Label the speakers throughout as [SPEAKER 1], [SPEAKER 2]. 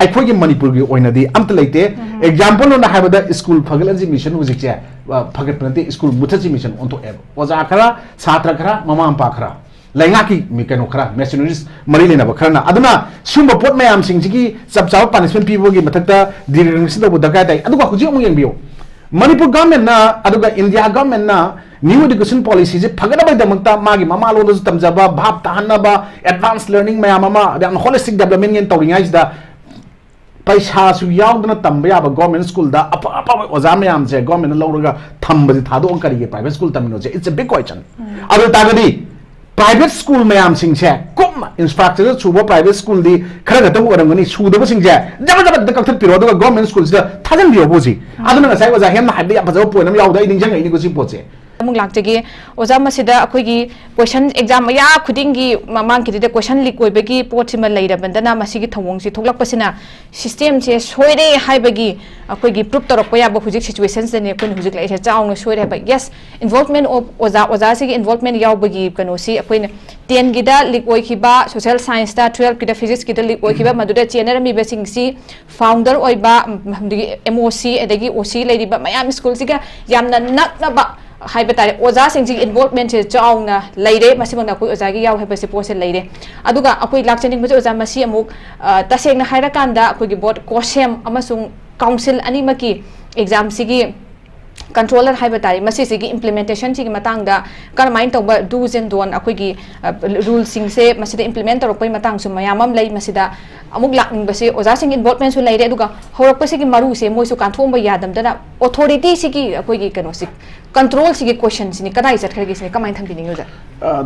[SPEAKER 1] अखोई मनपुर की ओइनदी अमत लेते एग्जांपल ओना हाबदा स्कूल फगलजी मिशन हुजिक फगत नते स्कूल मुथजी मिशन ओंतो एब ओजा खरा छात्र खरा ममा अम्पा खरा लैंगा की कनो खरा मेशनरीज मरी लेना खरना अदुना सुम पोट मयाम सिंगी सब चाव पनिशमेंट पीबोगी मथक्ता डिरेक्शन दबो दरकार ताई अदुगा हुजि अमु यंबियो मणिपुर गवर्नमेंट ना अदुगा इंडिया गवर्नमेंट ना न्यू एजुकेशन पॉलिसी से फगदबैदमक्ता मागी ममा लोदसु तमजबा भाब ताहनबा एडवांस लर्निंग मयाम अमा याम होलिस्टिक डेवलपमेंट इन तौरिङाइदा पैसा सु यावदना तंबा याबा गवर्नमेंट स्कूल दा अप अप ओजा मयाम से गवर्नमेंट लौरगा थंबदि थादो करिगे प्राइवेट स्कूल तमिनो से इट्स अ बिग क्वेश्चन अदु तागदी प्राइवेट स्कूल मैम सिंसे कुम इंफ्रास्ट्रक्चर सुबो प्राइवेट स्कूल दी खरग त ओरंगनी सुदबो सिंसे जब जब द कथत पिरो द गवर्नमेंट स्कूल से थाजन बियो बोजी अदुना नसाई ओजा हेम हाइबे या फजो पोइनम यावदा इनिंजंग इनि गोसि पोचे
[SPEAKER 2] अमुक लाक्चगे ओजा मसिदा अखोगी क्वेश्चन एग्जाम या खुदिंगी मांग किदे क्वेश्चन लीक ओइबगी पोटसिम लैरबंदना मसिगी थवंगसि थोकलकपसिना सिस्टम से सोइरे हाइबगी अखोगी प्रूफ तोरप या हुजिक सिचुएशन से ने कोन हुजिक लाइसे चाउन सोइरे बा यस इन्वॉल्वमेंट ऑफ ओजा सिगी इन्वॉल्वमेंट यावबगी कनोसी अखोइने 10 गिदा लीक ओइखिबा सोशल साइंस दा 12 गिदा फिजिक्स गिदा लीक ओइखिबा मदुदा चेनरमी बेसिंगसी फाउंडर ओइबा एमओसी एदगी ओसी लैरिबा मयाम स्कूल सिगा यामना नकनबा हाइबे तारे ओजा सिंजी इन्वॉल्वमेंट से चाउना लैरे मसिमना कोइ ओजागी याव हाइबे से पोसे लैरे अदुगा अखोइ लाक्चनिंग मजे ओजा मसि अमुक तसेंगना हाइराकांदा अखोइगी बोर्ड कोसेम अमसुंग काउंसिल अनिमकी एग्जाम सिगी कंट्रोलर हाइबे तारे मसि सिगी इम्प्लीमेंटेशन सिगी मतांगदा करमाइन तौबा डूज एंड डोन अखोइगी रूल सिंग से मसिदा इम्प्लीमेंट तौरपै मतांग सु मयामम लै मसिदा अमुक लाक्निंगबसे ओजा सिंग इन्वॉल्वमेंट सु लैरे अदुगा हौरकपसिगी मरु से मोइसु कांथोंबा यादमदना ऑथोरिटी सिगी अखोइगी कनोसि कंट्रोल सिगी क्वेश्चन सिनी कदाई चटखरगी सिनी कमाइन थंबिनिङुजा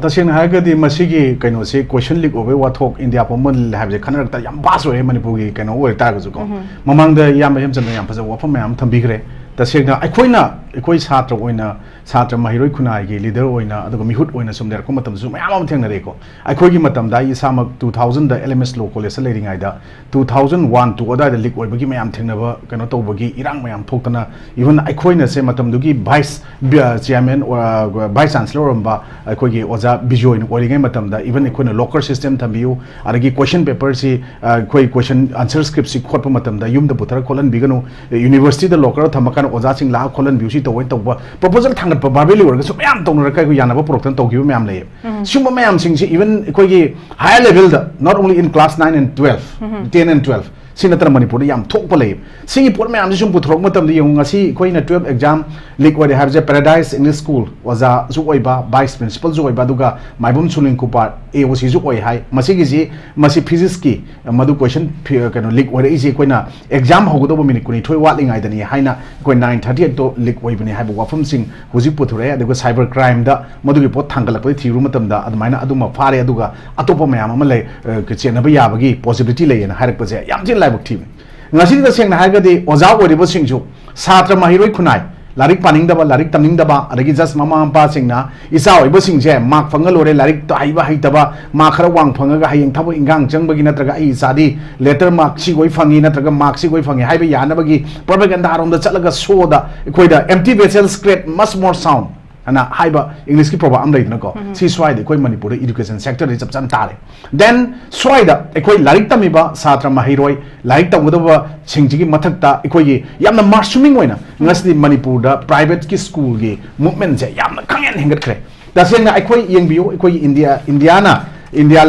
[SPEAKER 1] तसेंग हागदी मसिगी कनो से क्वेश्चन लीक ओबे वाथोक इंडिया पमन हाबजे खनरता याम बास ओए मणिपुर की कनो ओए तागजु को ममांगदा याम हेमचन याम फजा वफम याम थंबिग्रे तसेंगना अखोइना अखोइ छात्र ओइना छात्र महिरोइ खुनाई की लीडर ओइना अदुग मिहुत ओइना सुमदेर को मतम सु मयाम थेंगनरे को अखोइगी मतम दा इसामक 2000 दा एलएमएस लो कॉलेज लेरिंगाइदा 2001 टू अदा लीक ओइबगी मयाम थेंगनबा कनो तौबगी इरांग मयाम थोकतना इवन अखोइना से मतम दुगी वाइस चेयरमैन वाइस चांसलर रंबा अखोइगी ओजा बिजोइन ओरिंगै मतम दा इवन अखोइना लॉकर सिस्टम थंबियु अदगी क्वेश्चन पेपर से अखोइ क्वेश्चन आंसर स्क्रिप्ट सि खोटप मतम दा युम द बुतर खोलन बिगनो यूनिवर्सिटी द लॉकर थमकन ओजा सिंग ला खोलन ब्यूसी तोय तोबा प्रपोजल थांगत बाबेली वर्ग मैम तौर कई यानब प्रोडक्ट तौर मैम ले सूब मैम इवन अखोई higher level not only in class 9 and 12 10 and 12 सी नतर मणिपुर याम थोप ले सी पोट मैम सूम पुथरोक मतम यंगसी अखोइना 12 एग्जाम लीक ओरे हाबजे पैराडाइज इंग्लिश स्कूल ओजा जु ओइबा वाइस प्रिंसिपल जु ओइबा दुगा माइबुम सुलिंग कुपा एओसी जु ओइ हाई मसिगी जी मसि फिजिक्स की मदु क्वेश्चन कनो लीक ओरे इजी अखोइना एग्जाम होगदो मिनिट कुनि थोइ वाटलिंगाइ दनी हाइना अखोइ 9:30 तो लीक ओइबनी हाइबो वाफम सिंग हुजि पुथुरे अदुगा साइबर क्राइम दा मदुगी पोट थांगलक थिरु मतम दा अदमाइना अदुमा फारे अदुगा अतोप मैम अमा ले चेनबा याबगी पॉसिबिलिटी लेना हाइरकपसे याम जिन लाइबक थी ngasi da seng na hagadi oja oribo singju satra mahiroi khunai larik paningdaba larik tamningdaba adagi just mama ampa singna isa oibo singje mak fangal ore larik to aiba haitaba ma khara wang fangaga hayeng thabo ingang changbagi natraga ai sadi letter mark si goi fangi natraga mark si goi fangi haiba yanabagi propaganda arom da chalaga show da koida empty vessels create much more sound ana haiba english ki program lai na ko si swai de koi manipur education sector ri chap chan tare then swai da ekoi larik tamiba satra mahiroi larik tamgoda singji ki mathak ta ekoi gi yamna marsuming oina ngasi manipur da private ki school gi movement je yamna khangen hengat khre da sengna ekoi yengbiyo ekoi indiana India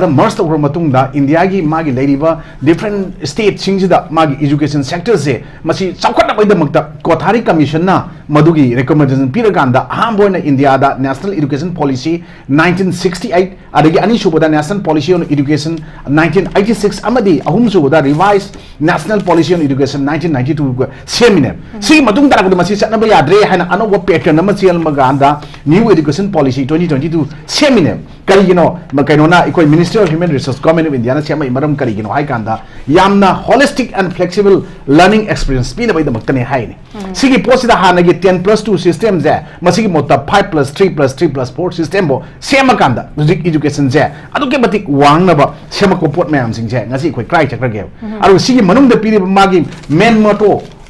[SPEAKER 1] the most of Matunda, India gi magi ladiva different state singida magi education sector se masi chakwana by the mukta Kothari commission na madugi recommendation piraganda hamboina India da national education policy 1968 adagi ani suboda national policy on education 1986 amadi ahum suboda revised national policy on education 1992 seminar si madung dara ko masi satna ba yadre haina anoba pattern na masial maganda new education policy 2022 seminar karigino kainona ikoi ministry of human resource government of India na sema imaram karigino hai kanda yamna holistic and flexible learning experience pina bai da maktane hai ni sigi posida hanagi 10+2 system je masigi mota 5+3+3+4 system bo sema kanda music education je adu ke batik wang na ba sema ko pot mayam sing je ngasi ikoi cry chakra ge aru sigi manung da piri magi main moto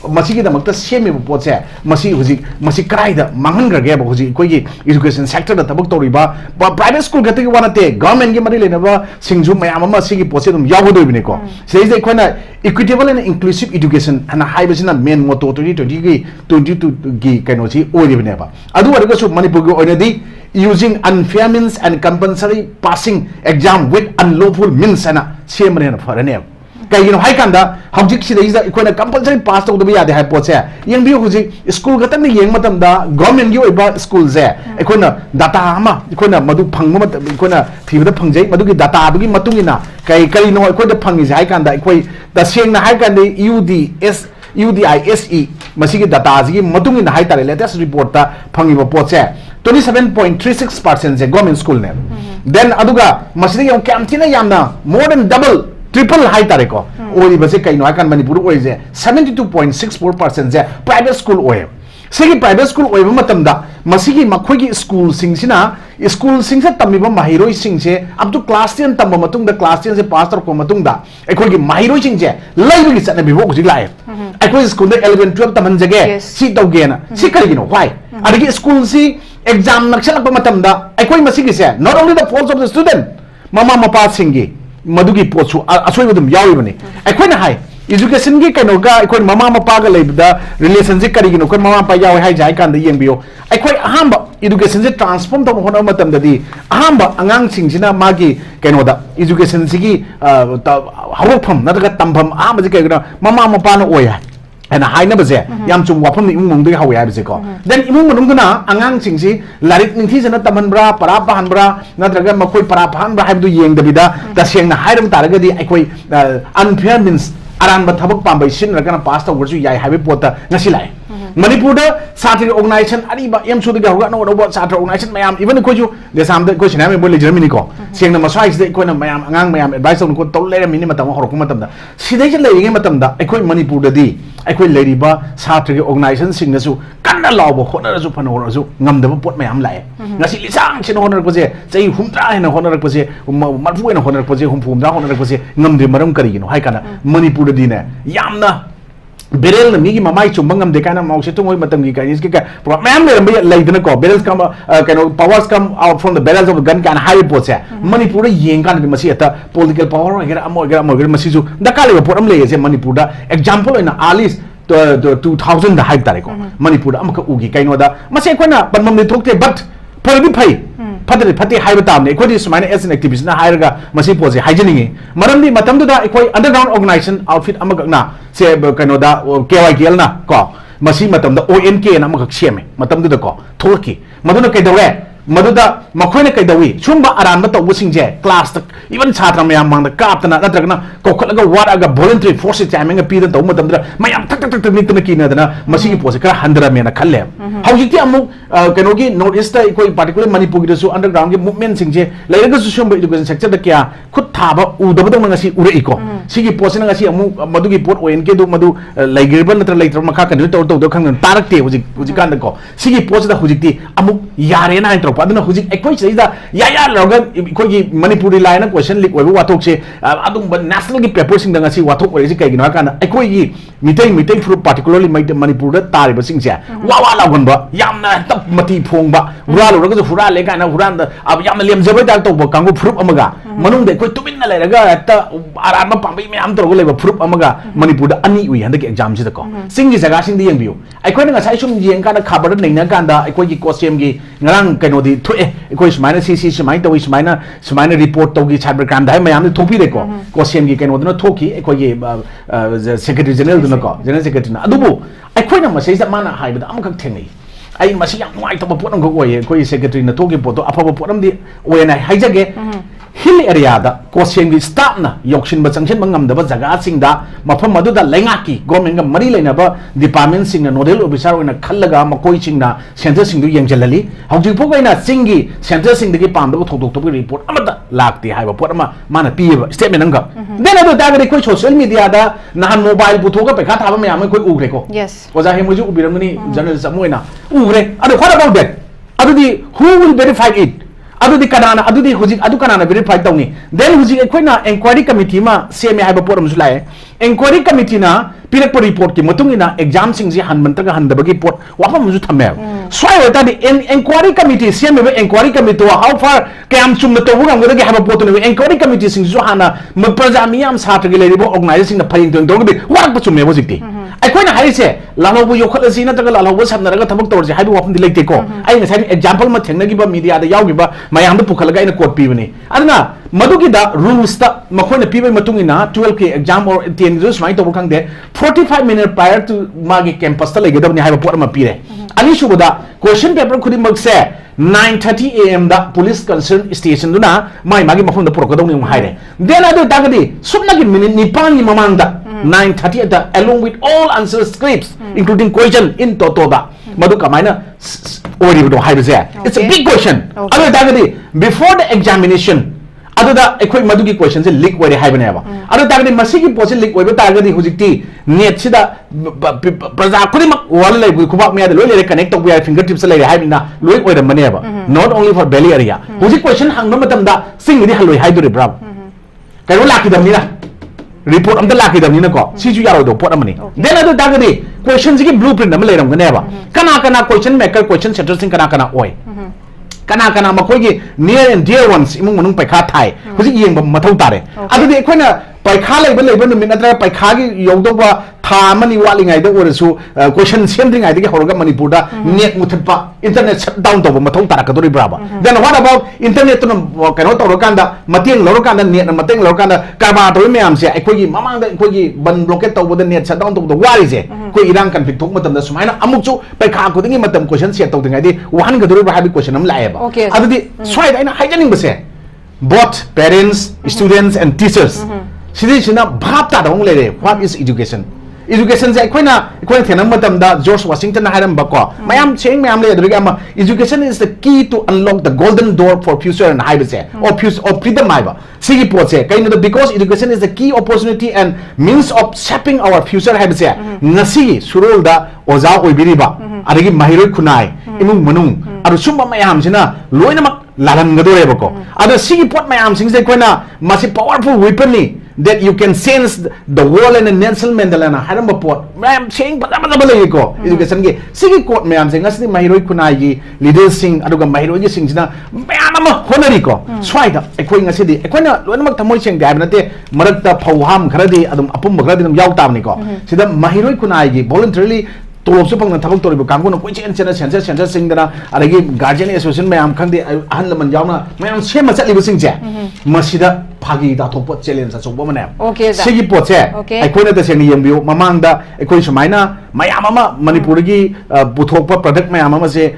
[SPEAKER 1] मसी की दमकता semi पोचे मसी हुजी मसी कराइदा मांगनग्रगे हुजी कोई education sector दा तबक तोरिबा private school गते वानते government की मरी लेनबा सिंजु मयाम अमा सिगी पोचे दम यावदोइबने को सेइजे कोना इक्विटेबल एंड इंक्लूसिव एजुकेशन हना हाइबसिना मेन मोटो 2020 की 22 की कैनोसी ओरिबनेबा अदु वरगसु मणिपुर की ओइनदी using unfair means and compulsory passing exam with unlawful means ana semre na farane kaino hai kanda hojik sidai ikona compulsory pass to be ade hai poche yeng bi hoji school gatam ni yeng matam da government gi oiba school je ikona data ama ikona madu phangma matam ikona thibada phangjai madu gi data du gi matungina kai no ikoda phangi hai kanda ikoi da seng na hai kanda UDISE masigi data gi matungina hai tare latest report ta phangi ba poche 27.36% is government school name. Then aduga masidi yung kamtina yamna more than double triple high tareko. Ori base kaino akan manipur oi je 72.64% is private school oi. Sigi private school oi matamda masigi makhoi school singsina school singsa tamiba mahiroi singse up to class 10 tamba matung da class 10 se pass tar ko matung da ekhoi gi mahiroi singse laibi gi satna bibo gi lai. Ekhoi school da 11 12 taman jage si tawge na si kari no why adigi school si exam naksalak matam da aikoi masigi se not only the faults of the student mama mapa singi madugi pochu asoi badum yawi bane aikoi na hai education gi kaino ga aikoi mama mapa ga leibda relationship kari gi no kon mama mapa yawi hai jai kan da yengbiyo aikoi ahamba education se transform to hona matam da di ahamba angang sing sina magi kaino da education sigi hawpham nadaga tampham ahamba ji kai mama mapa no oya and high number there yam chung wapam ni mung de hawi ai ko then imung manung na angang sing si larik ning thi jana taman bra para pahan bra nadraga makoi para pahan bra haibdu yeng dabida da seng na hairam taraga di aikoi unfair means aran ba thabak pambai sin ragana pass ta wurju yai habi pota ngasi lai manipur da satri organization ari ba yam su de ga no no satri organization mayam even ko ju de sam de ko sinam bo le germany ko seng na masai de ko na mayam angang mayam advice on ko tol le mini matam horok matam da sidai je le matam da aikoi manipur da di aikoi leiriba satri organization singnasu kanna lawbo honarasu phanораsu ngamdaba pot mayam lai ngasi lisang sin honar ko je chai humtra hena honar ko je marfu hena honar ko je humfumda honar ko je ngamde maram kari no hai kana manipur di ne yamna berel na migi mamai chumbang ngam de kana mausi to ngoi matam gi kainis ki ka mayam le mbi leidna ko berels come kind powers come out from the barrels of the gun kan high pots ya manipur yeng kan bi masi ata political power agera amor masi ju dakale pot am le je manipur da example ina alis 2000 da hype tare ko manipur da amka ugi kaino da mase ko na panmam ni thokte but phoi phai phadre phati haiba tamne ko di sumaina as an activist na hairaga masi pose hygienic maram di matam da ikoi underground organization outfit amaga na se kaino da KYKL na ko masi matam da ONK na amaka seme matam da ko thoki maduna kai dawe maduda makhoi kai dawi chumba aran ba tawu singje class tak even chhatra mayam mang da kaptana nadragna kokhlaga waraga voluntary force timing a pidan tawu matam da mayam tak nikna kina dana masi ki pose kara handra mena khalle hawjiti amu kaino gi north east ta koi particular manipur gi su underground gi movement singje lairaga su shomba education sector da kya khut thaba udaba dong ngasi ure iko sigi pose na ngasi amu madu gi pot ONK du madu laigirban natra laitra makha kan to to khang tarakte huji kan da ko sigi pose da hujiti amu yare na intro aduna hujik ekoi sei da ya loga koi gi manipuri line question leak oibu wathok se adum national gi paper sing da ngasi wathok ore ji kai gi na kan ekoi gi mitai fruit particularly manipur da tari ba sing se wa la gon ba yamna tap mati phong ba hura lo ga hura le kana huran da ab yamna lem jabai da to ba kangu fruit amaga manung de koi tumin na le ga ta aran ba pambi me am to go le ba fruit amaga manipur da ani ui handa gi exam ji da ko sing gi jaga sing di yeng biu ekoi na sai sum yeng kana khabar da nei na kan da ekoi gi costume gi ngarang kaino di thoe ekoi smaina si smaina to smaina report to gi cyber crime dai mayam thopi de ko costume gi kaino da thoki ekoi gi secretary general du na ko general secretary na adubu ekoi na masai sa mana hai ba am kak thengai ai masi yang nuai to pot am ko oi ekoi secretary na thoki pot to apa pot am di oi na hai jage hill area da costume gi start na yokshin ba changchen bangam da ba jaga sing da mafam madu da lenga ki government ga mari leina ba department sing na nodal officer oina khallaga makoi sing na center sing du yengjalali hauji pho na singi center sing de pam da thok thok report amada lakti hai ba pot ama mana pi ba statement ang ga then adu da ga koi social media da nahan mobile bu thoga pe kha tha ba me am koi ugre ko
[SPEAKER 2] yes
[SPEAKER 1] oja he muju ubiramani journalist amoina ugre adu what about that adu di who will verify it adu di kanana adu di hujik adu kanana verify tawni then hujik ekhoina inquiry committee ma seme haiba poram sulai inquiry committee na pirak po report ki matung ina exam sing si han mantra ka han da bagi pot wapa muju thamme so I wata di inquiry committee siam me inquiry committee how far ke am chum na to bu ngam ga ha pot ne inquiry committee sing ju hana ma praja mi am sa tra ge le bo organization na phaying tong dog di wa pa chum me bo jikti ai khoi na hai se lalo bu yo khala si na ta lalo bu sam na ga thabak tor je hai bu wapam di leite ko ai na sai example ma thengna gi ba media da yaw gi ba mayam da pukhala ga ina court pi bani adna madu gi da rules ta ma khoi na pi bai matung ina 12 ke exam or 10 ju smai to bu khang de 45 minutes prior to magi campus ta lege da ni hai ba pot ma pi re ani shu da question paper khudi mak se 9:30 am da police concern station duna mai magi mafum da purok da ni hai re then adu ta ga di sumna gi minute ni pan ni mamang da 9:30 da along with all answer scripts including question in toto da madu kamaina ori do hai se it's a big question adu ta ga di before the examination adu da ekoi madu gi question se leak wari hai bane ba adu ta ga di masi gi post leak wai ba ta ga di hujikti net sida praja kuri mak wal lai bu kubak me da loi le connect to ya fingertips lai hai bina loi oi da mane ba not only for belly area hujik question hang no matam da sing di haloi hai do re bra kai ro laki dam ni la report am da laki dam ni na ko si ju ya ro do pot amani then adu ta ga di question gi blueprint am lai ram ga ne ba kana question maker question setter sing kana oi kana makoi gi near and dear ones imung manung paikha thai huji yeng ba mathau tare adu de khoina paikha leiba numit natra paikha gi yogdo ba tha mani wali ngai da orasu question sending ngai de horoga manipur da net muthatpa internet shut down to ba mathau tara ka dori braba then what about internet to kano to ro kanda matieng lo ro kanda net mateng lo kanda karba to me am se khoi gi mamang da khoi gi ban blockade to ba net shut down to the wari je khoi irang conflict thok matam da sumaina amuk chu paikha ko dingi matam question set to ngai de wan ga dori ba habi question am lae ba adu di swai da ina haijaning ba se both parents students and teachers sidi sina bhap ta dong le what is education education je koina thenam matam da George Washington na haram bako mayam cheng mayam le adri ama education is the key to unlock the golden door for future and high se or freedom maiba sigi pot se kaina because education is the key opportunity and means of shaping our future high se ngasi surul da oja oibiriba adagi mahiroi khunai imung manung aru sumba mayam sina loina mak lalan gadore bako ada sigi pot mayam sing se koina masi powerful weapon ni that you can sense the world and Nelson Mandela na haram pot mayam saying bada ko education ge sigi court mayam sing asni mahiroi kunai gi leaders sing aduga mahiroi gi sing sina mayam ama honori ko swaida ekoi ngasi di ekoi na loinak thamoi sing dai banate marakta phauham kharadi adum apum kharadi dum yaw tamni ko sida mahiroi kunai gi voluntarily tolop su pang thakong tori kangko na koi chen sing dana adagi guardian association mayam khangde ahan laman yawna mayam sema chatli sing je masida phagi da thokpo challenge sa chokbo mane sigi pot se ai da seng yembiu mamang da ai sumaina mayam ama manipur gi buthokpa product mayam ama se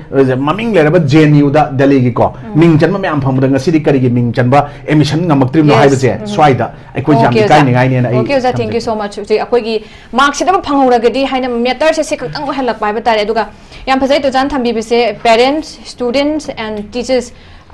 [SPEAKER 1] maming le ba JNU da Delhi gi ko ming chan ma mayam phang da ngasi di kari gi ming chan ba emission ngamak trim no hai ba se swaida ai jam kai ni ngai ne na
[SPEAKER 2] okay za thank you so much akoi gi mark sida ba phang hora gadi haina meter se ang halak pai ba tare aduga yam phajai to jan thambi bise parents students and teachers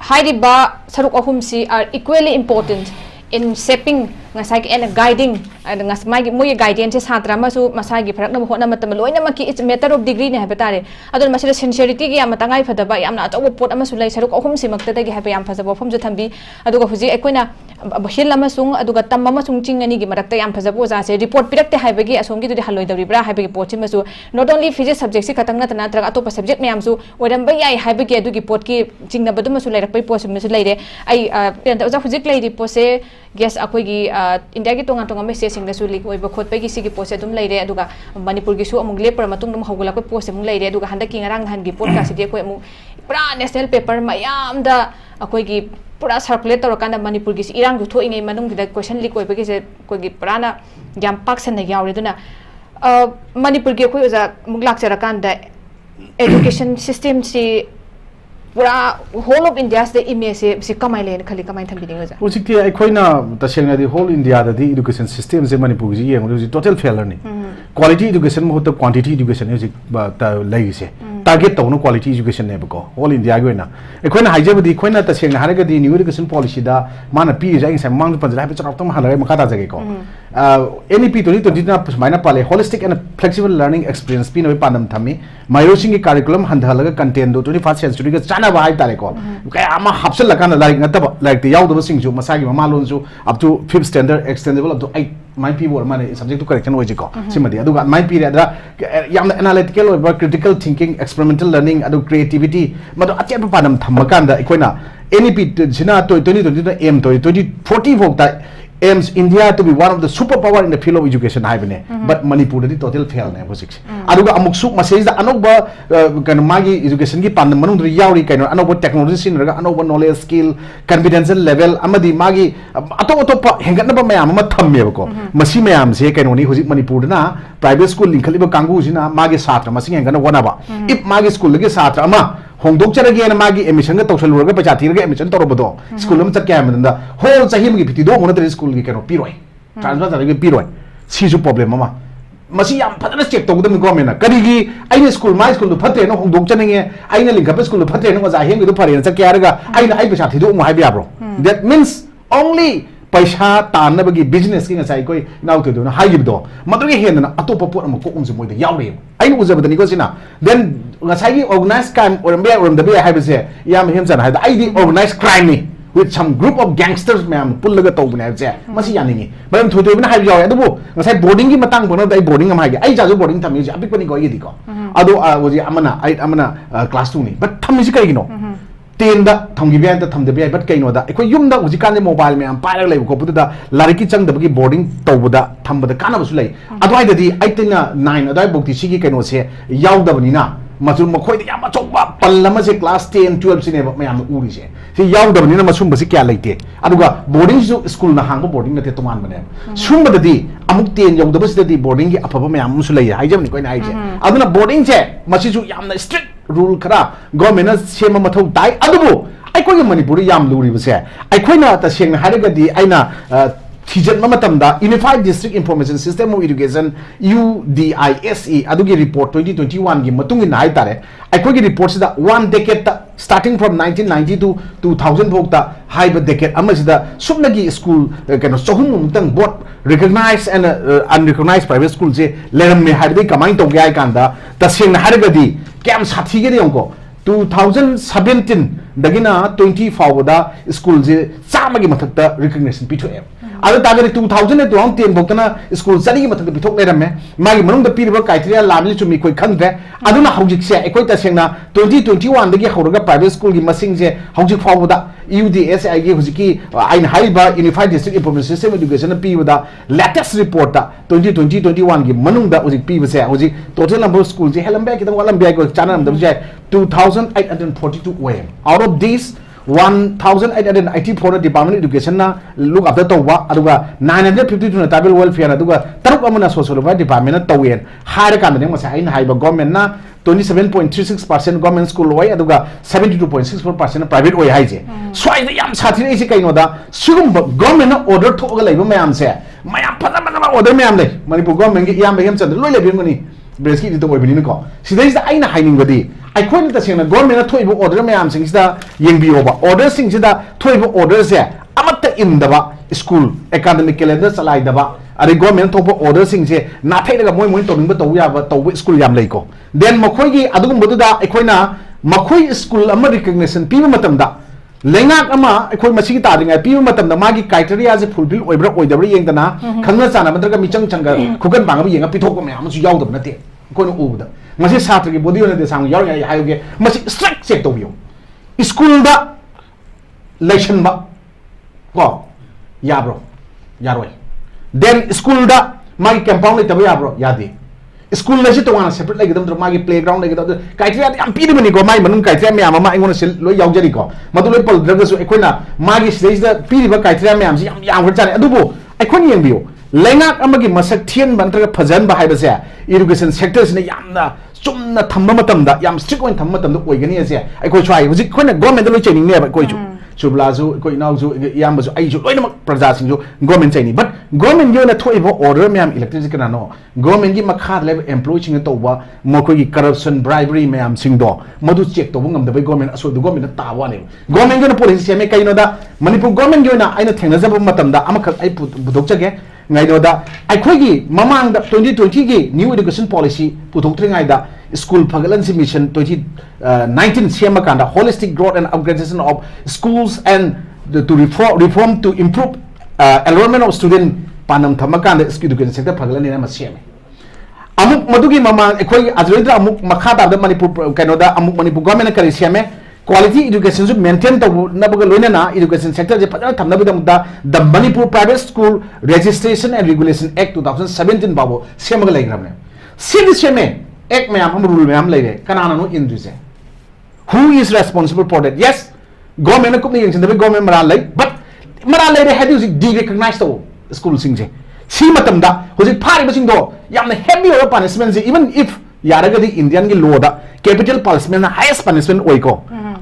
[SPEAKER 2] haidi ba saruk ahum si are equally important in shaping ngasai and guiding ngasmai gi moi guidance satra ma su masai gi pharak na hona matam loina ma ki it's matter of degree ne ha tare adon masira sincerity gi am tangai phadaba yamna achaw pot ama su lai saruk ahum si makta da gi ha yam phajaba phom ju thambi aduga huji ekoina bahil ama sung aduga tam ama sung chingani gi marakta yam phajabo ja se report pirakte ha bagi asong gi du haloi dawri bra ha bagi pot ma su not only physics subject si khatang na tana tra atopa subject me am su oram ba yai ha bagi adu gi pot ki chingna badum su lai rak pai pot su me su lai re ai penta ja huji lai ri po se guess akoi gi India gi tonga tonga message sing da su lik oi ba khot pai gi sigi pose dum lai re aduga manipur gi su amung lepar matung dum hogula ko pose mung lai re aduga handa ki ngarang han gi podcast di ko mu pra national paper mayam da akoi gi pura circulate tor kan da manipur gi irang ju thoi ngai manung gi da question lik oi ba gi se ko gi prana jam pak san na yaw re duna manipur gi ko ja mung lak chara kan da education system si pura whole of India the image se kamai len khali kamai thambi ding ja
[SPEAKER 1] hojikti ai khoina tasengna di whole India da di education system je manipur ji yeng ji total failure ni quality education mo to quantity education hojik ba ta lai se target to no quality education ne ba ko whole India gi na ai khoina haije budi khoina tasengna haraga di new education policy da mana pi ja sai mang panjra ha chak tam halai makha ta jage ko NEP 2020 na maina pale holistic and flexible learning experience pi no panam thami mayorosing gi curriculum handhalaga content do 21st century ga chana ba hai tare ko kay ama hapsel la kana like ngata like the yaw do sing ju masagi ma lon ju up to 5th standard extendable up to 8 mai pi bor mane subject to correction hoje ko simadi aduga mai pi da yam analytical or critical thinking experimental learning adu creativity madu ache pa panam thamakanda ikoina NEP jina to 2020 aim to 2040 vokta aims India to be one of the superpower in the field of education haibane but Manipur di total fail ne bosik aduga amuk suk message da anoba kan magi education gi pan manung du yauri kaino anoba technology sin raga anoba knowledge skill confidence level amadi magi ato pa hengat na ba mayam ma thamme ko masi mayam se kaino ni hojik Manipur na private school linkhaliba kangu sina magi satra masing hengat na wana ba if magi school gi satra ama hongdok charage na magi emission ga tawsal urga pacha thirga emission torobodo school am chak kya manda whole chahim gi piti do mona tre school gi kano piroi transfer charage piroi si ju problem ama masi yam phadana check to gudam government na kari gi aina school my school du phate no hongdok chanenge aina link up school phate no za hem gi du phare na chak kya raga aina ai pacha thidu mo hai bia bro that means only paisa tan bagi business ki ngasai koi nau to do na hai gi do madri hen na atopa pot am ko um se moi da yaw re aina uzabadani ko sina then ngasai gi organized crime or mbe or mbe hai bese yam hem san hai da ai di organized crime ni with some group of gangsters ma'am pull laga to bune je masi yani ni badam thote bina hai yaw adu ngasai boarding gi matang bono dai boarding am hai gi ai ja ju boarding thami ji apik pani ko gi di ko adu woji amana class 2 ni but thami ji kai gi no ten da thongi bian da tham de bian but kaino da ekoi yum da uji kan mobile me am paira lei ko puda lari ki chang da bagi boarding to buda tham da kana basu lei adwai da di I think 9 adwai bokti sigi kaino se yaw da bani na masum makhoi da yam chokba pallama se class 10 12 sine ba mayam uri se si yaw da bani na masum basi kya leite aduga boarding school na hang boarding na te tuman bane sum da di amuk ten yaw da basi da di boarding gi apaba mayam musu lei hai jam ni koi na hai je aduna boarding je masi ju yam na strict rule khara government sema mathau dai adubu aikoi gi Manipur yam luri base aikoi na ta seng haraga di aina thijet mamatam da Unified District Information System of Education UDISE adugi report 2021 gi matung in hai tare aikoi gi report sida one decade ta starting from 1990 to 2000 bhokta haiba decade amasida sumnagi school kano sohum mutang board recognized and unrecognized private school je leram me harbi kamai to gai kanda ta seng haraga di Kam sathi ge yongko 2017 dagina 20 fawda school je chama gi mathakta recognition pitho em adu tagari 2010 bokana school chari gi mathakta pithok lerame magi manung da piriba criteria lamli chumi koi khangre aduna hawjik se ekoi ta sengna 2021 dagi hawraga private school gi masing je hawjik fawda UDSI gi hujiki ain haiba Unified District Information System Education piwada latest report ta 2020-21 gi manung da hujik piwase hujik total number of school je helambe ki dam walambe ko chana nam je 2842 OM out of these 1884 department education na look after to wa aduga 952 na tribal welfare aduga taruk amana social welfare department na tawen hare kan ne masa ain haiba government na 27.36% government school way aduga 72.64% private way haije swai da yam sathi isi kaino da sugum government na order to ga laiba mayam se mayam phada order mayam le Manipur government gi yam begem chan loi le bingoni breski di to boy bini ko sidai da aina haining gadi ai khoi ta sena government na thoi bo order mayam sing sida yengbi oba order sing sida thoi bo order se amatta indaba school academic calendar salai daba ari government thoi bo order sing se na thai daga moi to ning ba to ya ba to school yam lei ko then makhoi gi adugum bodu da ai na makhoi school ama recognition pi matam da lengak ama ai masi ta ringa pi matam da magi criteria je fulfill oibra oidabra yengdana khangna chana madraga michang changa khugan banga yenga pithok ma am su yaw da nate ko no ubuda masi satra gi bodi ona de sang yaw ya hayoge masi strict check to biyo school da election ba ko ya bro yaroi then school da magi compound le tabya bro yadi school na si to wana separate lagi dam magi playground lagi dam criteria am pi ni ko mai manung criteria me ama ma ingona sil lo yaw jari ko madu lo pal draga su ekona magi stage da pi ba criteria me am si yam chane adubu ekoni yeng biyo lengak amagi masak thien bantra phajan ba haiba se education sector sine yamna chumna thamma matam da yam strict oin thamma matam da oigani ase ekoi chwai hujik khona government lo training ne ba ekoi chu chublazu ekoi naw ju yam ju ai ju loina praja sing ju government training but government yo na thoi bo order me am electricity kana no government gi makha level employee ching to ba mokoi gi corruption bribery me am sing do madu check to ngam da bai government aso du government ta wa ne government yo na policy se me kai no da Manipur government yo na aina thengna jaba matam da amakha ai budok chage ngai do da ai khoi gi mamang da 2020 gi new education policy puthok tringai da school pagalansi mission 2019 sema kanda holistic growth and upgradation of schools and to reform to improve enrollment of student panam thamakanda education sector phaglan ni na masem amuk madugi mama ekhoi ajroidra amuk makha da manipur kanoda amuk manipur government kari siame quality education su maintain to na baga loina na education sector je phajana thamna bidam da the manipur private school registration and regulation act 2017 babo semaga laigram ne sidi seme ek me am rule me am laire kanana no induse who is responsible for that yes government ko ni yeng government mara lai but mara laire hadu di recognize to school sing je si matam da hoji phari basing do yamna heavy or punishment even if yaragadi indian gi law da capital punishment highest punishment oiko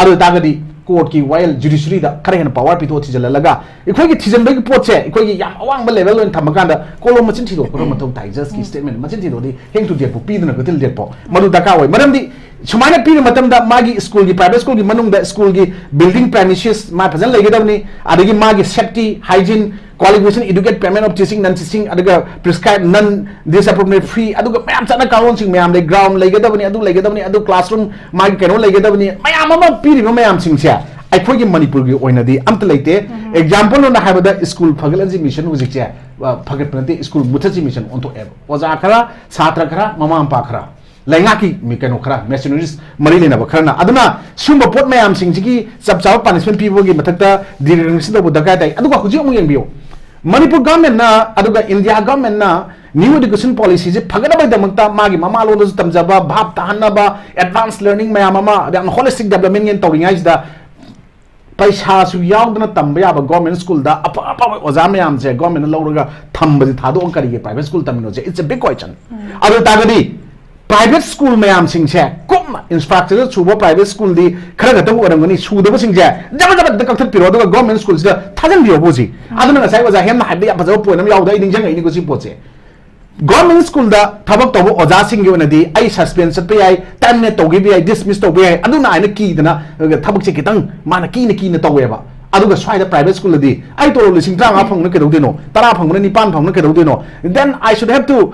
[SPEAKER 1] adu dagadi court ki while judiciary da karen power pito thijalaga ikoi gi thijan bagi pot che ikoi gi yam awang ba level on thamakanda kolom machin thido ko matou tai just ki statement machin thido di heng tu det po pidna ko til det po madu daka oi maram di sumaina pir matam da magi school gi private school gi manung da school gi building premises ma phajan legedabni adagi magi safety hygiene qualification educate payment of teaching non teaching aduga prescribed non disappropriate free aduga mayam chana karon sing mayam le ground legedabni adu classroom magi keno legedabni mayam ama piri mayam sing sia akhoi gi manipur gi oina di amta leite example na habada school phagalji mission hujik che phagat pranti school muthaji mission onto eb oja khara chhatra khara mama ampa khara lainga ki mi keno khara missionaries mari lena ba khara na aduna sumba pot mayam sing ji chap chap punishment people gi mathakta direction da budaka dai aduga huji mu yengbiyo manipur government na aduga india government na new education policy je phagana bai damakta magi mama lo do tamjaba bhab tahanna ba advanced learning mayam ama da holistic development gen tawringa is da paisa su yaudna tambaya ba government school da apa oza mayam je government lo roga thamba thado on kari private school tamino je it's a big question adu tagadi private school mayam sing che kum infrastructure chuba private school di khara ga tabu orangani sudaba sing je jaba jaba da kakthak piro da government school da thajan biyo boji aduna nga sai oza hem na hadde apa jaw poinam yauda iding jang ini ko si poche government school da thabak tabu oza sing gi onadi ai suspend sat pe ai terminate to gi bi ai dismiss to bi ai aduna ai na ki dana thabak che kitang mana ki na tawe ba aduga swai private school di ai to lising tranga phang na ke dino tara phang na ni pan phang na ke dino then I should have to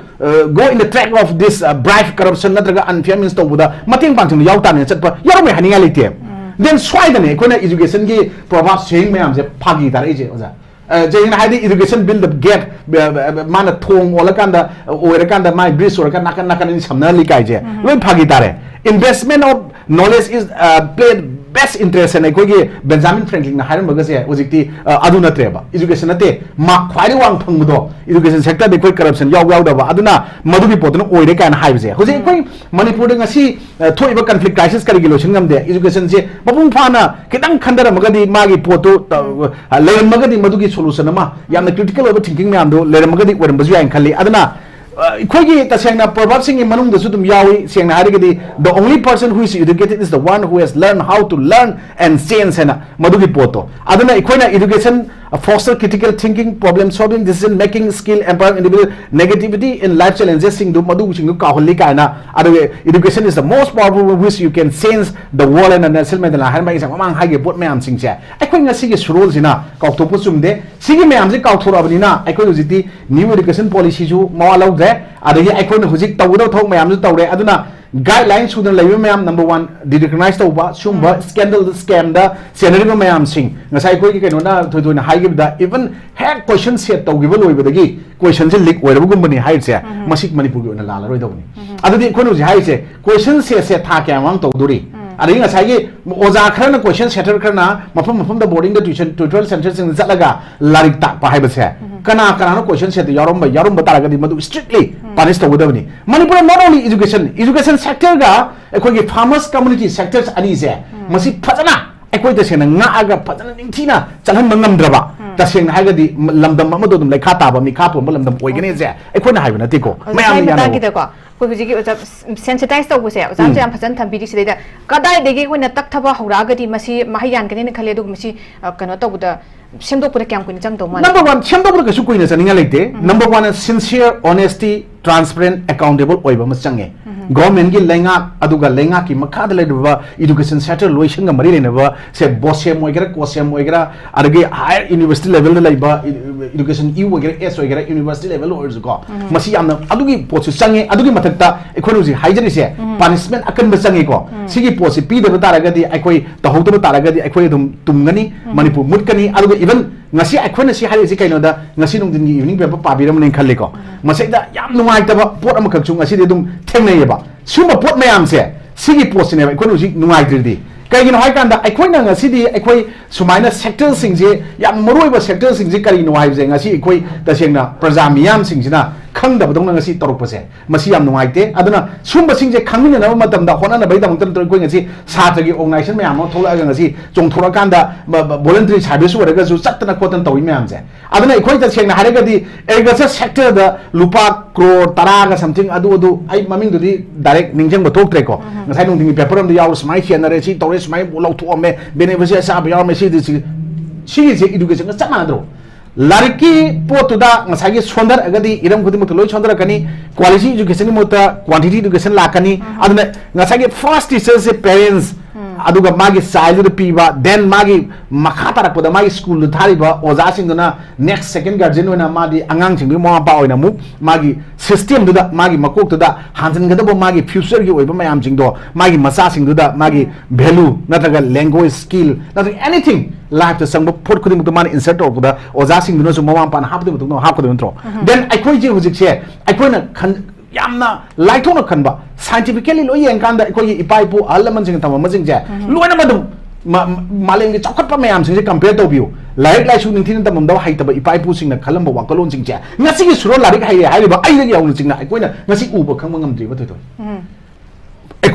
[SPEAKER 1] go in the track of this bribe corruption natraga unfair means to buda mating pang chung yaw tan chat pa yaw me haninga lite then swai da ne ko na education gi probab sing me am je phagi dar je oja je in hadi education build the gap mana thong ola kanda oira kanda my bridge or kan nakan ni samna li kai je loi phagi tare investment of knowledge is played best interest and I Benjamin Franklin na hiram bagase ojikti aduna treba education ate ma khwai wang phangdo education sector de koi corruption yaw da ba aduna madu bi potno oire kan haibse hoje koi manipur de ngasi thoiba conflict crisis kari gilotion ngam de education je mapung phana kitang khandara magadi magi poto leram magadi madu gi solution ma yamna critical over thinking me amdo leram magadi oram bazu yan khali aduna Koigi tasengna probab sing manung da sudum yawi sengna harigadi the only person who is educated is the one who has learned how to learn and sense na madugi poto aduna ikoina education foster critical thinking problem solving decision making skill empower individual negativity in life challenges sing do madu sing ka holli kana adu education is the most powerful which you can sense the world and understand me la han bai sang mang hage bot me am sing cha aikoi nga sigi role sina ka to pu sumde sigi me am je ka thora bani na aikoi jiti new education policy ju mawalau de adagi aikoi na hujik tawdo thok me am ju tawre aduna guidelines sudan laibe mayam number 1 recognize tawba sumba scandal scam da senari mayam sing ngasai koi ki keno na thoi na high give da even had question set tawgiba loi badagi question se leak oirabu gumbani hai se masik manipur gi na la roi dawni adudi kono ji hai se question se tha kya wang tawduri adagi ngasai gi oja khara na question setter khara na mafam da boarding da tutorial center sing zalaga larik ta pa hai ba se kana no question set yarum ba taraga di madu strictly punish tawdabni manipur not only education sector ga ekoi farmers community sectors ani se masi phajana ekoi da sena nga aga phajana ningthina chalhan mangam draba ta seng ha ga di lamdam ma do dum lai kha ta ba mi kha pom lamdam oi gane se ekoi na haibna ti ko mayam ya na
[SPEAKER 2] ko ko hujigi sensitize to se jam jam phajan thambi di sida kadai degi ko na tak thaba hora ga di masi mahiyan gane khale du masi kano to buda semdok pura kyam kuin chang to ma
[SPEAKER 1] number 1 semdok pura kasu kuin saninga leite number 1 is sincere honesty transparent accountable oiba ma change government gi lenga aduga lenga ki makha da le education sector loising ga mari le ba se bosem oigera kosem oigera adagi higher university level da laiba education e oigera s oigera university level or ko masi yamna adugi pochu change adugi mathakta economy haijani se punishment akan besangi ko sigi posi pi de taragadi aikoi tahauta taragadi aikoi dum tumgani manipur mutkani aluga even ngasi aikoi na si hari si kaino da ngasi nung din evening paper pabiram ning khalle ko masai da yam nuai ta pot am khak chung ngasi de dum thengnei ba suma pot mayam se sigi posi ne aikoi nu si nuai dirdi kaigino hai kanda aikoi na ngasi di aikoi sumaina sector singje yam maroi ba sector singje kari nuai je ngasi aikoi tasengna praja miyam singjina khangda badong ngasi torok pase masi yam nuai te aduna sumba singje khangmina na matam da hona na bai da mungtan koi ngasi satra gi organization mayam no thola ga ngasi chong thora kanda voluntary service waraga su chatna khotan tawi mayam je aduna aikoi ta sengna hare ga di agriculture sector da lupa crore tara ga something adu ai maming du di direct ningjang ba thok tre ko ngasai nung ding paper am di yaw smai khian na re si tore smai lau thu ame beneficia sa ba yaw me si si education ga chama dro lariki potuda ngasagi sondar agadi iram khudi mut loi sondar kani quality education mota quantity education lakani aduna ngasagi first teachers se parents aduga magi child de piba then magi makha tarak poda magi school du thari ba oja sing duna next second guardian oina madi angang sing bi mama pa oina mu magi system du da magi makok tu da hanjin gada bo magi future gi oiba mayam sing do magi masa sing du da magi value nataga language skill nothing anything life the sang pot khudi mut man insert or da oja sing duna su mama pa na hap de mut no hap khudi tro then aikoi ji hujik se aikoi na yamna laithona khanba scientifically loi yang kanda koi ipai pu alaman sing thama majing je loina madum maleng gi chokhat pa mayam sing compare to view laik lai su ning thin tamam da hai taba ipai pu sing na khalam ba wakalon sing je ngasi gi suro larik hai ba ai gi yaung sing na koi na ngasi u ba khang ngam dri ba to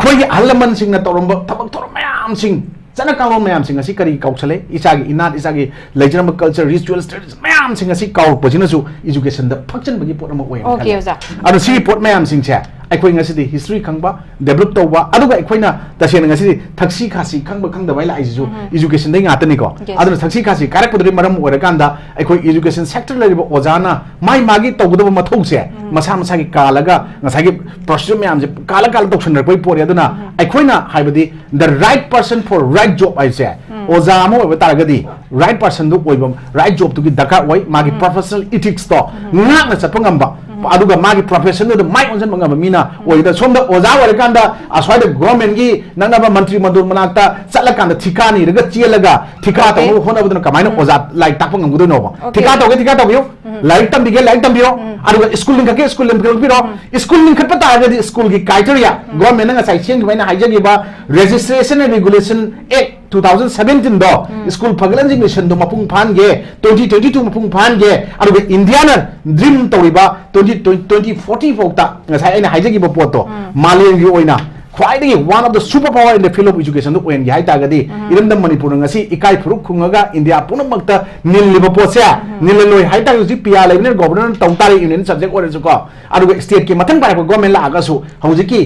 [SPEAKER 1] koi gi alaman sing na torom ba tabak torom mayam sing chana kaw mayam sing asi kari kaw chale isagi inat isagi legitimate culture ritual studies mayam sing asi kaw pojina su education da function bagi pot ma oya
[SPEAKER 2] okay oza
[SPEAKER 1] anu si pot mayam sing cha aikoi ngasi di history khangba develop tawba aduga aikoi na tasena ngasi di thaksi khasi khangba khangda bai la ai education dai ngata ni ko adu thaksi khasi karak podri maram ora kanda aikoi education sector la riba ojana mai magi tawgudo mathau se masa masa gi kalaga ngasa gi procedure mayam je kala kala doktion rai pori aduna aikoi na haibadi the right person for right job I say oza mo ba taragadi right person du oibam right job tu gi daka oi magi professional ethics to ngak na chapangam ba aduga magi professional du mai onsen mangam mina oi da somda oza ware kanda aswai da government gi nangna ba mantri madur manakta chatla kanda thika ni raga chielaga thika to mo hona budna kamaina oza like tapangam gudo no ba thika to biyo like tam dige like tam biyo aduga school link ke school link biro school link khat pata agadi school gi criteria government nga sai chen gi na haijagi ba registration and regulation act 2017 do school pagalan ji mission do mapung phan ge 2022 mapung phan ge aduga indiana dream toriba 2040 fokta ngasai aina haijagi ba poto malian gi oina khwaidagi one of the superpower in the field of education do oen gi hai ta gadi iramdam manipur ngasi ikai phuruk khungaga india punamakta nilliba pocha nileloi hai ta ji pia level governor tawtari union subject ore ko aduga state ki mathang para government la aga su hauji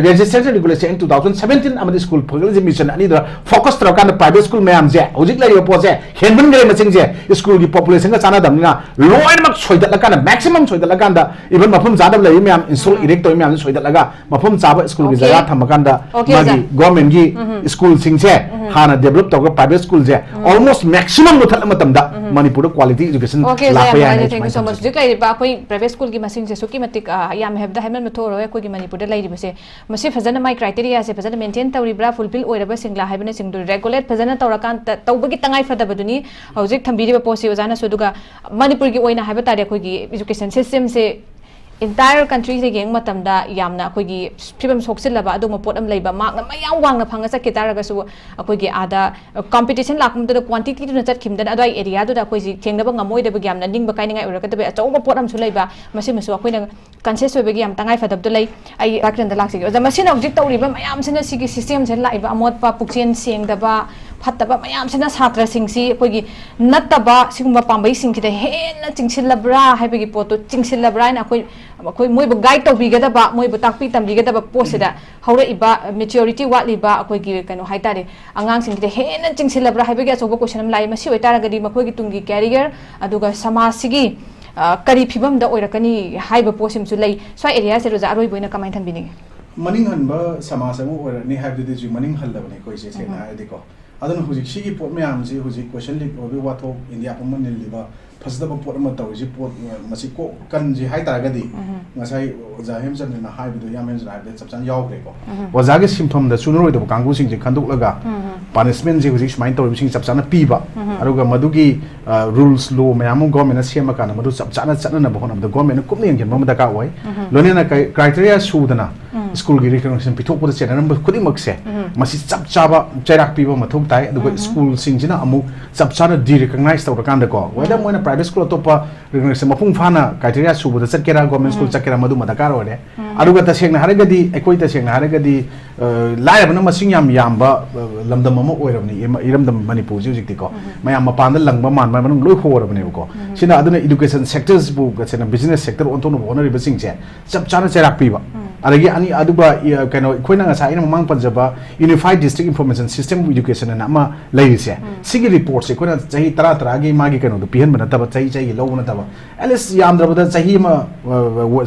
[SPEAKER 1] registration regulation in 2017 amadi school phagal mission ani da focus tra kan private school mayam je hauji lai poche henbun gre maching je school ki population ga chana damna loin mak soida la kan maximum soida la kan da even mafum jadab lai mayam install erect toy mayam soida laga mafum chaba school ki jaga thamakanda magi government gi school sing je hana develop to private school je almost maximum muthal matam da manipur quality education la pa ya
[SPEAKER 2] thank you so much dik lai ba koi private school gi masing je suki matik yam have da hemen mathoro koi gi manipur da lai ri base masi fazana mai criteria se fazana maintain tawribra fulfill oiraba singla haibana singdu regulate fazana tawrakan tawbagi tangai fadabaduni hojik thambiri ba posi ojana suduga manipur gi oina haiba tare koi gi education system se entire country se geng matam da yamna koi gi phibam soksil laba adu mapot am leiba mak na mayang wang na phanga sakki taraga su koi gi ada competition lakum da quantity tu na chat khim da adai area du da koi ji thengna ba ngamoi da ba gyam na ning ba kai ningai ura ka da ba achau ba pot am su leiba masi masu koi na conscious we ba gyam tangai fadab du lei ai rakran da laksi ga masi na object tawri ba mayam sina sigi system se lai ba amot pa pukchen seng da ba fataba mayam sina satra sing si koi gi nataba sigumba pambai sing ki da hen chingsil labra hai ba gi pot chingsil labra na koi moi ba guide to bigada ba moi ba takpi tam bigada ba posida haura iba maturity watli ba koi gi kano hai tare angang sing de hen chingsil labra hai ba gi asoba question am lai masi oi tara gadi makoi gi tungi career aduga samaj sigi kari phibam da oirakani hai ba posim su lai so area se roja aroi boina kamai than bining
[SPEAKER 1] maning han ba samaj amu orani have the ju maning hal da bani koi se se na diko adun hujik sigi pot me am ji hujik question lik obi wathok india pumba nille ba ꯐꯖꯗꯕ ꯄꯣꯠ ꯑꯃ ꯇꯧꯔꯤꯁꯤ ꯄꯣꯠ ꯃꯁꯤ ꯀꯣꯛ ꯀꯟꯁꯤ ꯍꯥꯏꯇꯥꯔꯒꯗꯤ ꯉꯁꯥꯏ ꯑꯣꯖꯥ ꯍꯦꯝꯆꯟꯗ꯭ꯔꯅ ꯍꯥꯏꯕꯗꯣ ꯌꯥꯝ ꯍꯦꯝꯆꯟꯗ꯭ꯔ ꯍꯥꯏꯕꯗ ꯆꯞ ꯆꯥꯅ ꯌꯥꯎꯈ꯭ꯔꯦꯀꯣ ꯑꯣꯖꯥꯒꯤ ꯁꯤꯟꯐꯝꯗ ꯆꯨꯅꯔꯣꯏꯗꯕ ꯀꯥꯡꯕꯨꯁꯤꯡꯁꯦ ꯈꯟꯗꯣꯛꯂꯒ ꯄꯥꯅꯤꯁꯃꯦꯟꯁꯦ ꯍꯧꯖꯤꯛ ꯁꯨꯃꯥꯏꯅ ꯇꯧꯔꯤꯕꯁꯤꯡ ꯆꯞ ꯆꯥꯅ ꯄꯤꯕ ꯑꯗꯨꯒ ꯃꯗꯨꯒꯤ ꯔꯨꯜꯁ ꯂꯣ ꯃꯌꯥꯝ ꯑꯃ ꯒꯣꯔꯃꯦꯟꯅ ꯁꯦꯝꯃꯀꯥꯟꯗ ꯃꯗꯨ ꯆꯞ ꯆꯥꯅ ꯆꯠꯅꯅꯕ ꯍꯣꯠꯅꯕꯗ ꯒꯣꯔꯃꯦꯟꯅ ꯀꯨꯞꯅ ꯌꯦꯡꯁꯤꯟꯕ ꯑꯃ ꯗꯔꯀꯥꯔ ꯑꯣꯏ ꯂꯣꯏꯅꯅ ꯀ꯭ꯔꯥꯏꯇꯦꯔꯤꯌꯥ ꯁꯨꯗꯅ ꯁ꯭ꯀꯨꯜꯒꯤ ꯔꯤꯀꯒꯅꯤꯁꯟ ꯄꯤꯊꯣꯛꯄꯗ ꯆꯦꯟꯅꯔꯝꯕ ꯈꯨꯗꯤꯡꯃꯛꯁꯦ ꯃꯁꯤ ꯆꯞ ꯆꯥꯕ ꯆꯩꯔꯥꯛ ꯄꯤꯕ ꯃꯊꯧ ꯇꯥꯏ ꯑꯗꯨꯒ ꯁ꯭ꯀꯨꯜꯁꯤꯡꯁꯤꯅ ꯑꯃꯨꯛ ꯆꯞ ꯆꯥꯅ ꯗꯤꯔꯤꯀꯒꯅꯥꯏꯖ ꯇꯧꯔꯀꯥꯟꯗꯀꯣ ꯋꯦꯗꯔ ꯃꯣꯏꯅ ꯄ꯭ꯔꯥꯏꯚꯦꯠ ꯁ꯭ꯀꯨꯜ ꯑꯇꯣꯞꯄ ꯔꯤꯀꯒꯅꯤꯁꯟ ꯃꯄꯨꯡ ꯐꯥꯅ ꯀ꯭ꯔꯥꯏꯇꯦꯔꯤꯌꯥ ꯁꯨꯕꯗ ꯆꯠꯀꯦꯔꯥ ꯒꯣꯔꯃꯦꯟ ꯁ꯭ꯀꯨꯜ ꯆꯠꯀꯦꯔꯥ ꯃꯗꯨꯃ ꯗꯔꯀꯥꯔ ꯑꯣꯏꯔꯦ ꯑꯗꯨꯒ ꯇꯁꯦꯡꯅ ꯍꯥꯏꯔꯒꯗꯤ ꯑꯩꯈꯣꯏ ꯇꯁꯦꯡꯅ ꯍꯥꯏꯔꯒꯗꯤ ꯂꯥꯏꯔꯕꯅ ꯃꯁꯤꯡ ꯌꯥꯝ ꯌꯥꯝꯕ ꯂꯝꯗꯝ ꯑꯃ ꯑꯣꯏꯔꯕꯅꯤ ꯏꯔꯝꯗꯝ ꯃꯅꯤꯄꯨꯔꯁꯤ ꯍꯧꯖꯤꯛꯇꯤꯀꯣ ꯃꯌꯥꯝ ꯃꯄꯥꯟꯗ ꯂꯪꯕ ꯃꯥꯟꯕ ꯃꯅꯨꯡ ꯂꯣꯏ ꯍꯣꯔꯕꯅꯦꯕꯀꯣ ꯁꯤꯅ ꯑꯗꯨꯅ ꯏꯗꯨꯀꯦꯁꯟ ꯁꯦꯛꯇꯔꯁꯤꯕꯨ ꯇꯁꯦꯡꯅ ꯕꯤꯖꯤꯅꯦꯁ ꯁꯦꯛꯇꯔ ꯑꯣꯟꯊꯣꯛꯅꯕ ꯍꯣꯠꯅꯔꯤꯕꯁꯤꯡꯁꯦ ꯆꯞ ꯆꯥꯅ ꯆꯩꯔꯥꯛ ꯄꯤꯕ ꯑꯗꯒꯤ ꯑꯗꯨꯒ ꯀꯩꯅꯣ ꯑꯩꯈꯣꯏꯅ ꯉꯁꯥꯏ ꯑꯩꯅ ꯃꯃꯥꯡ ꯄꯟꯖꯕ unified district information system of education ꯑꯅ ꯑꯃ ꯂꯩꯔꯤꯁꯦ ꯁꯤꯒꯤ ꯔꯤꯄꯣꯔꯠꯁꯦ ꯑꯩꯈꯣꯏꯅ ꯆꯍꯤ ꯇꯔꯥꯒꯤ ꯃꯥꯒꯤ ꯀꯩꯅꯣꯗꯣ ꯄꯤꯍꯟꯕ ꯅꯠꯇꯕ ꯆꯍꯤꯒꯤ ꯂꯧꯕ ꯅꯠꯇꯕ ꯑꯦꯠꯂꯤꯁ ꯌꯥꯝꯗ꯭ꯔꯕꯗ ꯆꯍꯤ ꯑꯃ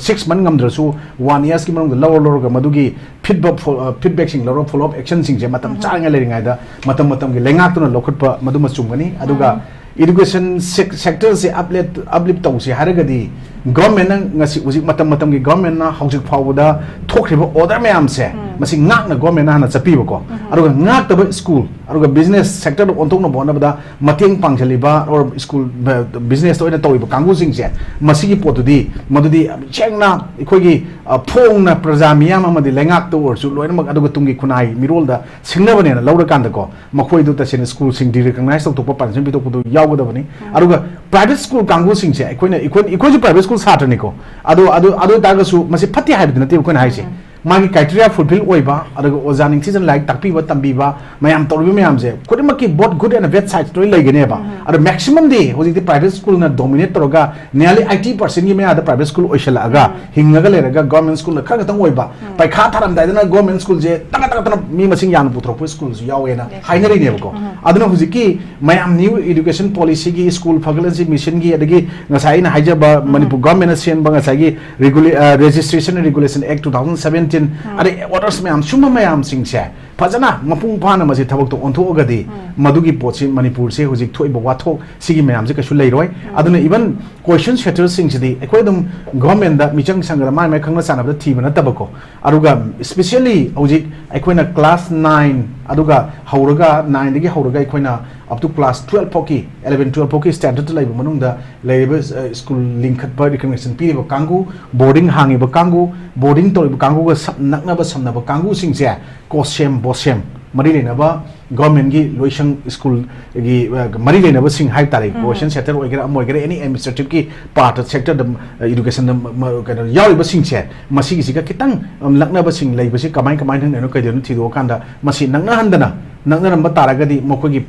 [SPEAKER 1] 6 ꯃꯟ ꯉꯝꯗ꯭ꯔꯁꯨ 1 ꯏꯌꯔꯁꯀꯤ ꯃꯅꯨꯡꯗ ꯂꯧꯔꯒ ꯃꯗꯨꯒꯤ ꯐꯤꯗꯕꯦꯛꯁꯤꯡ ꯂꯧꯔ ꯐꯣꯂꯣ ꯑꯞ ꯑꯦꯛꯁꯟꯁꯤꯡꯁꯦ ꯃꯇꯝ ꯆꯥꯅ ꯂꯩꯔꯤꯉꯩꯗ ꯃꯇꯝꯒꯤ ꯂꯩꯉꯥꯛꯇꯨꯅ ꯂꯧꯈꯠꯄ ꯃꯗꯨꯃ ꯆꯨꯝꯒꯅꯤ ꯑꯗꯨꯒ education sector se uplift tawse haragadi government na ngasi uzik matamgi government na hauzik phawda thokriba order mayam se masi ngak na government na hana chapi ko aruga ngak taba school aruga business sector ontok na bona bada mateng pangchaliba or school business to ina tawiba kangu sing se masi gi potudi madudi chengna ikhogi phong na praja miyam amadi lengak to or su loina mak aduga tungi khunai mirol da singna bane na laura kanda ko makhoi du ta sen school sing di recognize to pa pansion bi to pudu yaugdabani aduga private school kangu sing se ikoi private school satani ko adu tagasu masi phati haibdi nati ko na haise magi criteria fulfill oiba aduga ojaning season like takpi ba tambi ba mayam torbi mayam je kodimaki both good and bad sides to laigene ba adu maximum de hoji the private school na dominate toroga nearly 80% gi me ada private school oishala aga hingaga leraga government school na khaga tang oiba pai kha tharam dai na government school je taka mi masing yan putrop school ju yawena hainari ne ko aduna hoji ki mayam new education policy gi school faculty mission gi adagi ngasai na haijaba manipur government na sen ba ngasai gi registration and regulation act 2017 are orders mayam suma mayam singse fajana mapung phana masi thabak to ontho agadi madugi pochi manipur se hojik thoiba wathok sigi mayam je kasu leiroi aduna even question setters sing sidi ekoi dum government da michang sangra mai khangna sanabda thibana tabako aruga especially hojik ekoina class 9 aduga hauraga 9 dagi hauraga ekoina up to class 12 poki 11 12 poki standard laiba manungda laiba school link khatpa recognition piriba kangu boarding hangiba kangu boarding toriba kangu ga naknaba samnaba kangu singse kosem bosem mari lenaba government gi loisang school gi mari lenaba sing hai tari question setter oigera amoigera any administrative ki part sector education kind of yawi ba singse masi gi siga kitang laknaba sing laiba si kamai thang no kaidenu thido kanda masi nangna handana nangna namba taragadi mokogi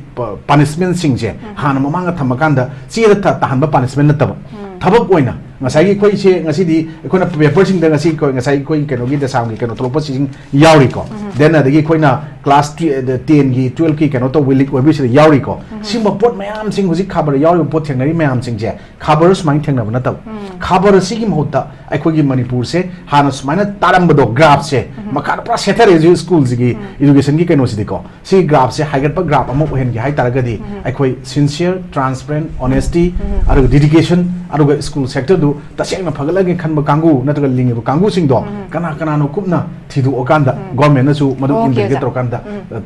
[SPEAKER 1] punishment singse hana mamanga thamakanda chira tahanba punishment nataba thabak oina ngasai khoi se ngasi di khoi na paper sing da ngasi khoi ngasai khoi keno gi da sam gi keno tolopa sing yauri ko then adagi khoi na class 10 gi 12 ki keno to wilik obi se yauri ko simba pot mayam sing huji khabar yauri pot thengnari mayam sing je khabar smain thengna bana tab khabar sigi mohta ai khoi gi manipur se hana smaina taram bodo graph se makar pra sether eju school gi education gi keno si ko si graph se haigat pa graph amu hen gi hai taragadi ai khoi sincere transparent honesty aru dedication aru school sector tasengna phagalagi khanba kangu nataga lingiba kangu singdo kana no kupna thidu okanda government na su madu investigate rokanda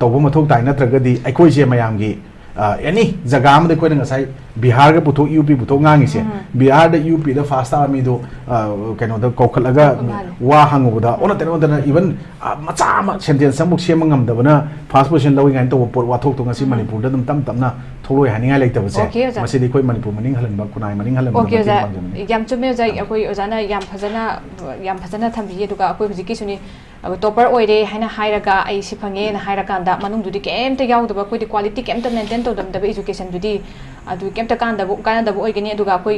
[SPEAKER 1] tawba mathok tai natragadi aikoi je mayamgi any jaga amde koina ngasai bihar ga puthok up puthok ngangi se bihar da up da fast army do kaino da kokhalaga wa hanguda ona tena even macha ma sentence samuk semangam da bana fast position lawing ngai to por wathok to ngasi manipur da dum tamna tholoi haninga leitaba se masidi koi manipur maning halanba kunai maning halanba
[SPEAKER 2] okay ja yam chume ja akoi ojana yam phajana thambi duga akoi hujiki suni topper oire haina hairaga ai si phange na hairakanda manung dudi kemta yaudaba koi quality kemta maintain to dam da education dudi adu kemta kan da bu oigani aduga koi